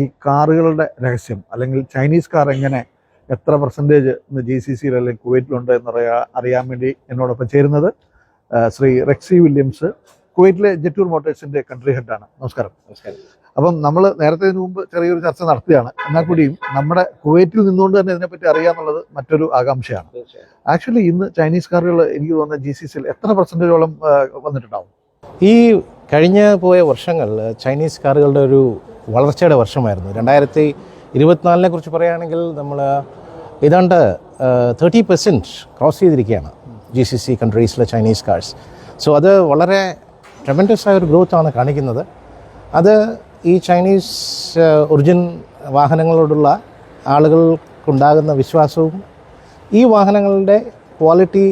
ഈ കാറുകളുടെ രഹസ്യം അല്ലെങ്കിൽ ചൈനീസ് കാർ എങ്ങനെ എത്ര പെർസെൻറ്റേജ് ഇന്ന് GCC അല്ലെങ്കിൽ കുവൈറ്റിലുണ്ട് അറിയാൻ വേണ്ടി എന്നോടൊപ്പം ചേരുന്നത് ശ്രീ റെക്സി വില്യംസ്, കുവൈറ്റിലെ ജെറ്റൂർ മോട്ടോഴ്സിന്റെ കൺട്രി ഹെഡാണ്. നമസ്കാരം. അപ്പം നമ്മൾ നേരത്തെ മുമ്പ് ചെറിയൊരു ചർച്ച നടത്തിയാണ്. എന്നാൽ കൂടിയും നമ്മുടെ കുവൈറ്റിൽ നിന്നുകൊണ്ട് തന്നെ ഇതിനെപ്പറ്റി അറിയാന്നുള്ളത് മറ്റൊരു ആകാംക്ഷയാണ്. ആക്ച്വലി ഇന്ന് ചൈനീസ് കാറുകൾ എനിക്ക് തോന്നുന്ന GCCയിൽ എത്ര പെർസെൻറ്റേജോളം വന്നിട്ടുണ്ടാവും? ഈ കഴിഞ്ഞ പോയ വർഷങ്ങൾ ചൈനീസ് കാറുകളുടെ ഒരു വളർച്ചയുടെ വർഷമായിരുന്നു. 2024 കുറിച്ച് പറയുകയാണെങ്കിൽ നമ്മൾ ഏതാണ്ട് 30% ക്രോസ് ചെയ്തിരിക്കുകയാണ് GCC കൺട്രീസിലെ ചൈനീസ് കാർസ്. സോ അത് വളരെ ട്രെമൻഡസ് ആയ ഒരു ഗ്രോത്താണ് കാണിക്കുന്നത്. അത് ഈ ചൈനീസ് ഒറിജിൻ വാഹനങ്ങളോടുള്ള ആളുകൾക്കുണ്ടാകുന്ന വിശ്വാസവും ഈ വാഹനങ്ങളുടെ ക്വാളിറ്റി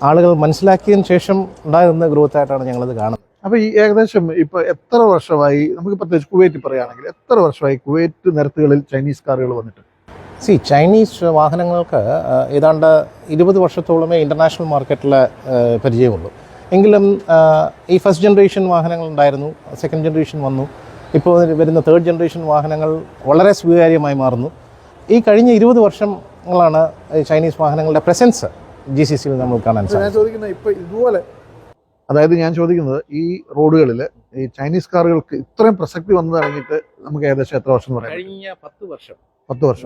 ആളുകൾ മനസ്സിലാക്കിയതിന് ശേഷം ഉണ്ടാകുന്ന ഗ്രോത്ത് ആയിട്ടാണ് ഞങ്ങളത് കാണുന്നത്. അപ്പോൾ ഈ ഏകദേശം ഇപ്പോൾ എത്ര വർഷമായി, നമുക്ക് പ്രത്യേകിച്ച് കുവൈറ്റ് പറയുകയാണെങ്കിൽ എത്ര വർഷമായി കുവൈറ്റ് നിരത്തുകളിൽ ചൈനീസ് കാറുകൾ വന്നിട്ട്? ചൈനീസ് വാഹനങ്ങൾക്ക് ഏതാണ്ട് 20 വർഷത്തോളമേ ഇൻ്റർനാഷണൽ മാർക്കറ്റിൽ പരിചയമുള്ളൂ. എങ്കിലും ഈ ഫസ്റ്റ് ജനറേഷൻ വാഹനങ്ങൾ ഉണ്ടായിരുന്നു, സെക്കൻഡ് ജനറേഷൻ വന്നു, ഇപ്പോൾ വരുന്ന തേർഡ് ജനറേഷൻ വാഹനങ്ങൾ വളരെ സ്വീകാര്യമായി മാറുന്നു. ഈ കഴിഞ്ഞ 20 വർഷങ്ങളാണ് ചൈനീസ് വാഹനങ്ങളുടെ പ്രസൻസ് GCCയിൽ നമ്മൾ കാണാൻ സാധിക്കും. ഞാൻ ചോദിക്കുന്നത് ഇപ്പോൾ ഇതുപോലെ, അതായത് ഞാൻ ചോദിക്കുന്നത് ഈ റോഡുകളിൽ ഈ ചൈനീസ് കാറുകൾക്ക് ഇത്രയും പ്രസക്തി വന്നു തുടങ്ങിയിട്ട് നമുക്ക് ഏകദേശം എത്ര വർഷം പറയാം? കഴിഞ്ഞ 10 വർഷം.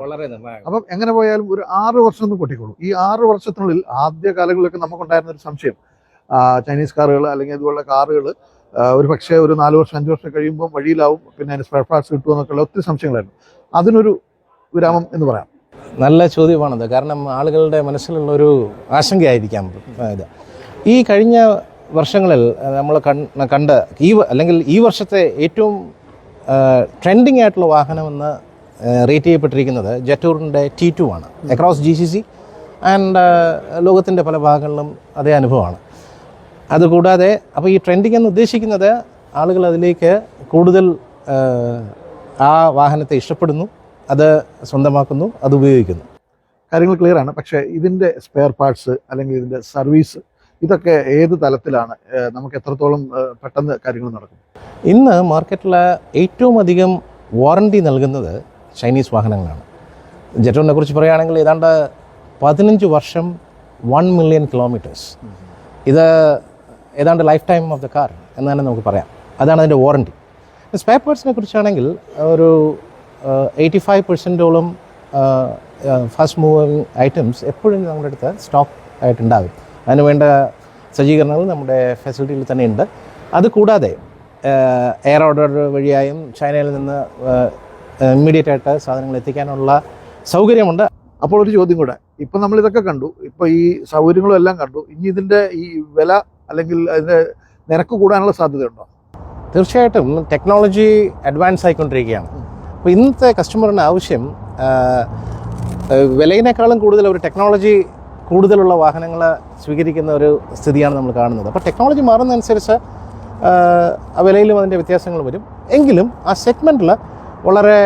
വളരെ നിർണായകം. അപ്പം എങ്ങനെ പോയാലും ഒരു 6 വർഷം ഒന്ന് പൊട്ടിക്കോളൂ. ഈ 6 വർഷത്തിനുള്ളിൽ ആദ്യ കാലങ്ങളിലൊക്കെ നമുക്കുണ്ടായിരുന്ന ഒരു സംശയം, ചൈനീസ് കാറുകൾ അല്ലെങ്കിൽ ഇതുപോലുള്ള കാറുകൾ ഒരു പക്ഷേ ഒരു 4 വർഷം 5 വർഷം കഴിയുമ്പോൾ വഴിയിലാവും, പിന്നെ അതിന് സ്പെയർ പാർട്സ് കിട്ടുമെന്നൊക്കെയുള്ള ഒത്തിരി സംശയങ്ങളായിരുന്നു. അതിനൊരു വിരാമം എന്ന് പറയാം. നല്ല ചോദ്യമാണത്. കാരണം ആളുകളുടെ മനസ്സിലുള്ളൊരു ആശങ്കയായിരിക്കാം ഇത്. ഈ കഴിഞ്ഞ വർഷങ്ങളിൽ നമ്മൾ കണ്ട അല്ലെങ്കിൽ ഈ വർഷത്തെ ഏറ്റവും ട്രെൻഡിങ് ആയിട്ടുള്ള വാഹനമെന്ന് റേറ്റ് ചെയ്യപ്പെട്ടിരിക്കുന്നത് ജെറ്റൂറിൻ്റെ T2 ആണ്. അക്രോസ് GCC ആൻഡ് ലോകത്തിൻ്റെ പല ഭാഗങ്ങളിലും അതേ അനുഭവമാണ്. അതുകൂടാതെ അപ്പോൾ ഈ ട്രെൻഡിങ് എന്ന് ഉദ്ദേശിക്കുന്നത് ആളുകൾ അതിലേക്ക് കൂടുതൽ ആ വാഹനത്തെ ഇഷ്ടപ്പെടുന്നു, അത് സ്വന്തമാക്കുന്നു, അത് ഉപയോഗിക്കുന്നു. കാര്യങ്ങൾ ക്ലിയർ ആണ്. പക്ഷേ ഇതിൻ്റെ സ്പെയർ പാർട്സ് അല്ലെങ്കിൽ ഇതിൻ്റെ സർവീസ് ഇതൊക്കെ ഏത് തലത്തിലാണ്? നമുക്ക് എത്രത്തോളം പെട്ടെന്ന് കാര്യങ്ങൾ നടക്കും? ഇന്ന് മാർക്കറ്റിൽ ഏറ്റവും അധികം വാറണ്ടി നൽകുന്നത് ചൈനീസ് വാഹനങ്ങളാണ്. ജെറ്റൂറിനെ കുറിച്ച് പറയുകയാണെങ്കിൽ ഏതാണ്ട് 15 വർഷം 1 മില്യൺ കിലോമീറ്റേഴ്സ്. ഇത് ഏതാണ്ട് life time of the car എന്ന് തന്നെ നമുക്ക് പറയാം. അതാണ് അതിൻ്റെ വാറണ്ടി. സ്പെയർ പാർട്സിനെ കുറിച്ചാണെങ്കിൽ ഒരു 85%ഓളം ഫാസ്റ്റ് മൂവിങ് ഐറ്റംസ് എപ്പോഴും നമ്മുടെ അടുത്ത് സ്റ്റോക്ക് ആയിട്ടുണ്ടാകും. അതിന് വേണ്ട സജ്ജീകരണങ്ങൾ നമ്മുടെ ഫെസിലിറ്റിയിൽ തന്നെ ഉണ്ട്. അതുകൂടാതെ എയർ ഓർഡർ വഴിയായും ചൈനയിൽ നിന്ന് ഇമ്മീഡിയറ്റ് ആയിട്ട് സാധനങ്ങൾ എത്തിക്കാനുള്ള സൗകര്യമുണ്ട്. അപ്പോൾ ഒരു ചോദ്യം കൂടെ, ഇപ്പം നമ്മളിതൊക്കെ കണ്ടു, ഇപ്പോൾ ഈ സൗകര്യങ്ങളും എല്ലാം കണ്ടു, ഇനി ഇതിൻ്റെ ഈ വില അല്ലെങ്കിൽ അതിൻ്റെ നിരക്ക് കൂടാനുള്ള സാധ്യതയുണ്ടോ? തീർച്ചയായിട്ടും ടെക്നോളജി അഡ്വാൻസ് ആയിക്കൊണ്ടിരിക്കുകയാണ്. അപ്പോൾ ഇന്നത്തെ കസ്റ്റമറിന് ആവശ്യം വിലയിനേക്കാളും കൂടുതൽ ഒരു ടെക്നോളജി കൂടുതലുള്ള വാഹനങ്ങൾ സ്വീകരിക്കുന്ന ഒരു സ്ഥിതിയാണ് നമ്മൾ കാണുന്നത്. അപ്പോൾ ടെക്നോളജി മാറുന്നതനുസരിച്ച് ആ വിലയിലും അതിൻ്റെ വ്യത്യാസങ്ങൾ വരും. എങ്കിലും ആ സെഗ്മെൻറ്റിൽ വളരെ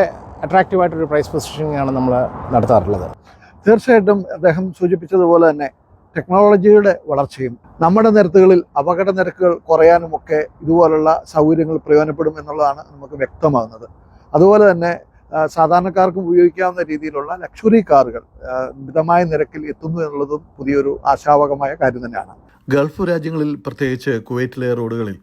അട്രാക്റ്റീവായിട്ടൊരു പ്രൈസ് പൊസിഷനിങ് ആണ് നമ്മൾ നടത്താറുള്ളത്. തീർച്ചയായിട്ടും അദ്ദേഹം സൂചിപ്പിച്ചതുപോലെ തന്നെ ടെക്നോളജിയുടെ വളർച്ചയും നമ്മുടെ നിരത്തുകളിൽ അപകട നിരക്കുകൾ കുറയാനുമൊക്കെ ഇതുപോലുള്ള സൗകര്യങ്ങൾ പ്രയോജനപ്പെടും എന്നുള്ളതാണ് നമുക്ക് വ്യക്തമാകുന്നത്. അതുപോലെ തന്നെ സാധാരണക്കാർക്കും ഉപയോഗിക്കാവുന്ന രീതിയിലുള്ള ലക്ഷറി കാറുകൾ മിതമായ നിരക്കിൽ എത്തുന്നു എന്നുള്ളതും പുതിയൊരു ആശാവഹമായ കാര്യം തന്നെയാണ്. ഗൾഫ് രാജ്യങ്ങളിൽ, പ്രത്യേകിച്ച് കുവൈറ്റിലെ റോഡുകളിൽ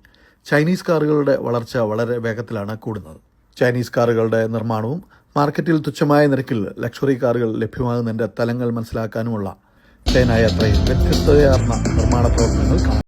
ചൈനീസ് കാറുകളുടെ വളർച്ച വളരെ വേഗത്തിലാണ് കൂടുന്നത്. ചൈനീസ് കാറുകളുടെ നിർമ്മാണവും മാർക്കറ്റിൽ തുച്ഛമായ നിരക്കിൽ ലക്ഷറി കാറുകൾ ലഭ്യമാകുന്നതിൻ്റെ തലങ്ങൾ മനസ്സിലാക്കാനുമുള്ള ചൈന യാത്രയിൽ വ്യത്യസ്തതയാർന്ന നിർമ്മാണ പ്രവർത്തനങ്ങൾ കാണാം.